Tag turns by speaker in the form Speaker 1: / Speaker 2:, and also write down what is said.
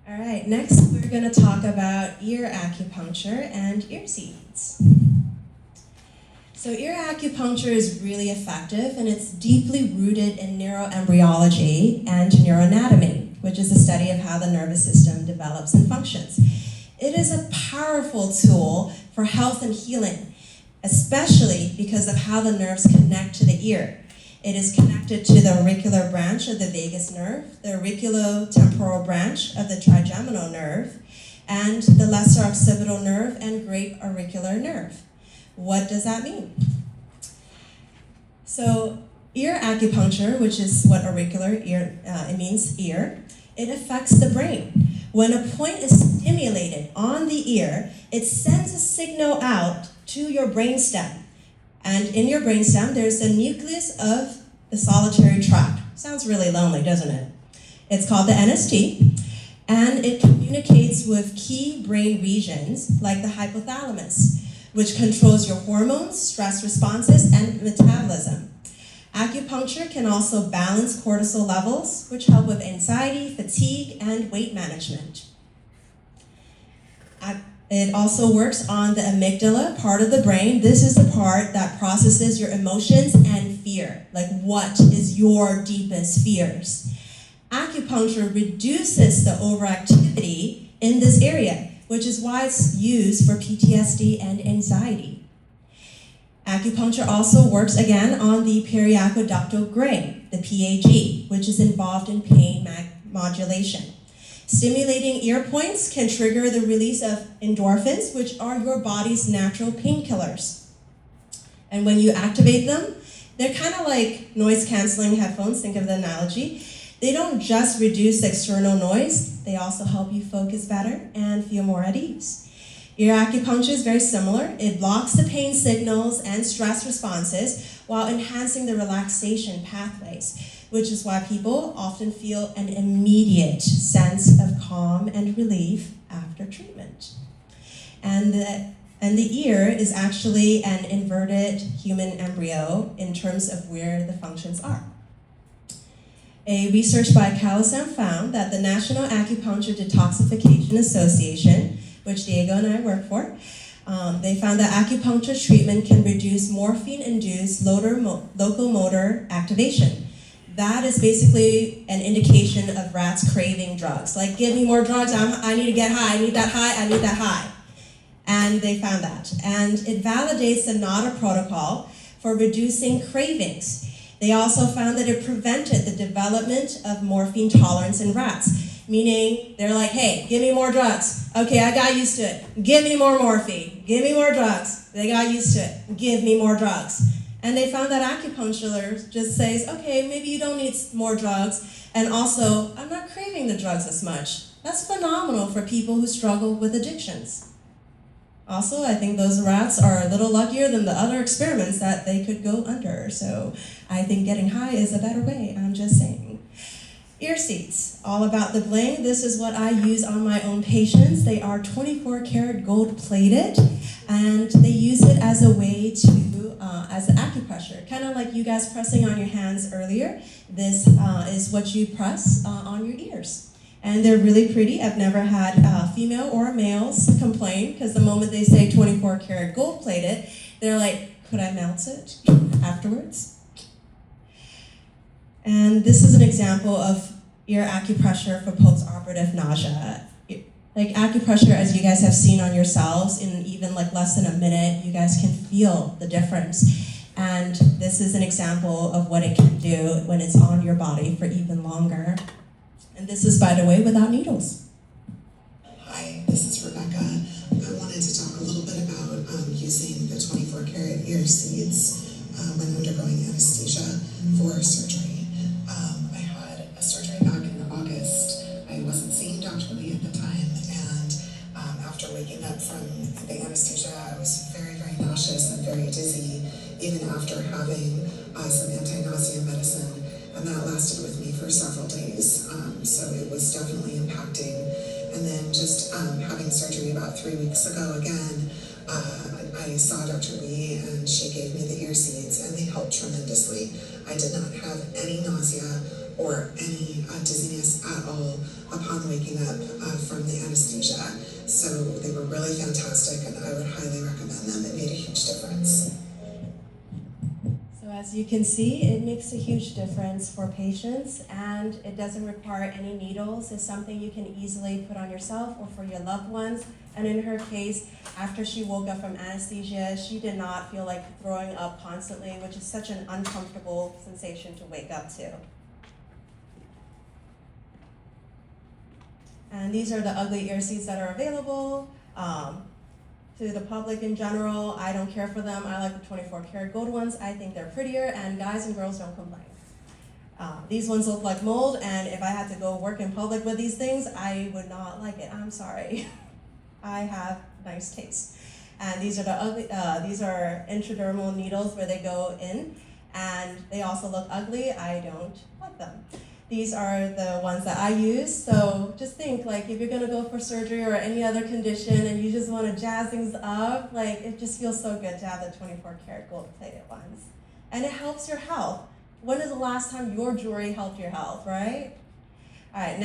Speaker 1: All right, next we're going to talk about ear acupuncture and ear seeds. So ear acupuncture is really effective, and it's deeply rooted in neuroembryology and neuroanatomy, which is the study of how the nervous system develops and functions. It is a powerful tool for health and healing, especially because of how the nerves connect to the ear. It is connected to the auricular branch of the vagus nerve, the auriculotemporal branch of the trigeminal nerve, and the lesser occipital nerve and great auricular nerve. What does that mean? So ear acupuncture, which is what auricular ear, it means ear, it affects the brain. When a point is stimulated on the ear, it sends a signal out to your brainstem. And in your brainstem, there's the nucleus of the solitary tract. Sounds really lonely, doesn't it? It's called the NST, and it communicates with key brain regions like the hypothalamus, which controls your hormones, stress responses, and metabolism. Acupuncture can also balance cortisol levels, which help with anxiety, fatigue, and weight management. It also works on the amygdala, part of the brain. This is the part that processes your emotions and fear. Like, what is your deepest fears? Acupuncture reduces the overactivity in this area, which is why it's used for PTSD and anxiety. Acupuncture also works again on the periaqueductal gray, the PAG, which is involved in pain modulation. Stimulating ear points can trigger the release of endorphins, which are your body's natural painkillers. And when you activate them, they're kind of like noise-canceling headphones, think of the analogy. They don't just reduce external noise, they also help you focus better and feel more at ease. Ear acupuncture is very similar. It blocks the pain signals and stress responses while enhancing the relaxation pathways, which is why people often feel an immediate sense of calm and relief after treatment. And the ear is actually an inverted human embryo in terms of where the functions are. A research by Calisam found that the National Acupuncture Detoxification Association, which Diego and I work for, they found that acupuncture treatment can reduce morphine-induced locomotor activation. That is basically an indication of rats craving drugs. Like, give me more drugs, I need to get high, I need that high, I need that high. And they found that. And it validates the NADA protocol for reducing cravings. They also found that it prevented the development of morphine tolerance in rats, meaning they're like, hey, give me more drugs. Okay, I got used to it. Give me more morphine. Give me more drugs. They got used to it. Give me more drugs. And they found that acupuncture just says, okay, maybe you don't need more drugs. And also, I'm not craving the drugs as much. That's phenomenal for people who struggle with addictions. Also, I think those rats are a little luckier than the other experiments that they could go under. So I think getting high is a better way, I'm just saying. Ear seeds, all about the bling. This is what I use on my own patients. They are 24 karat gold plated, and they use it as a way to, as acupressure. Kind of like you guys pressing on your hands earlier. This is what you press on your ears. And they're really pretty. I've never had female or males complain, because the moment they say 24 karat gold plated, they're like, could I melt it afterwards? And this is an example of ear acupressure for post-operative nausea. Like acupressure, as you guys have seen on yourselves, in even like less than a minute, you guys can feel the difference. And this is an example of what it can do when it's on your body for even longer. And this is, by the way, without needles.
Speaker 2: Hi, this is Rebecca. I wanted to talk a little bit about using the 24 karat ear seeds when undergoing anesthesia for surgery. I had a surgery back in August. I wasn't seeing Dr. Lee at the time, and after waking up from the anesthesia, I was very, very nauseous and very dizzy, even after having some anti-nausea medicine. And that lasted with me for several days, so it was definitely impacting. And then just having surgery about 3 weeks ago again, I saw Dr. Lee, and she gave me the ear seeds, and they helped tremendously. I did not have any nausea or any dizziness at all upon waking up from the anesthesia. So they were really fantastic, and I would highly recommend them. It made a huge difference.
Speaker 1: So as you can see, it makes a huge difference for patients, and it doesn't require any needles. It's something you can easily put on yourself or for your loved ones. And in her case, after she woke up from anesthesia, she did not feel like throwing up constantly, which is such an uncomfortable sensation to wake up to. And these are the ugly ear seeds that are available. To the public in general, I don't care for them. I like the 24 karat gold ones. I think they're prettier, and guys and girls don't complain. These ones look like mold, and if I had to go work in public with these things, I would not like it. I'm sorry. I have nice taste. And these are the ugly. These are intradermal needles where they go in, and they also look ugly. I don't like them. These are the ones that I use. So just think, like, if you're gonna go for surgery or any other condition and you just want to jazz things up, like, it just feels so good to have the 24 karat gold plated ones. And it helps your health. When is the last time your jewelry helped your health, right? All right, next.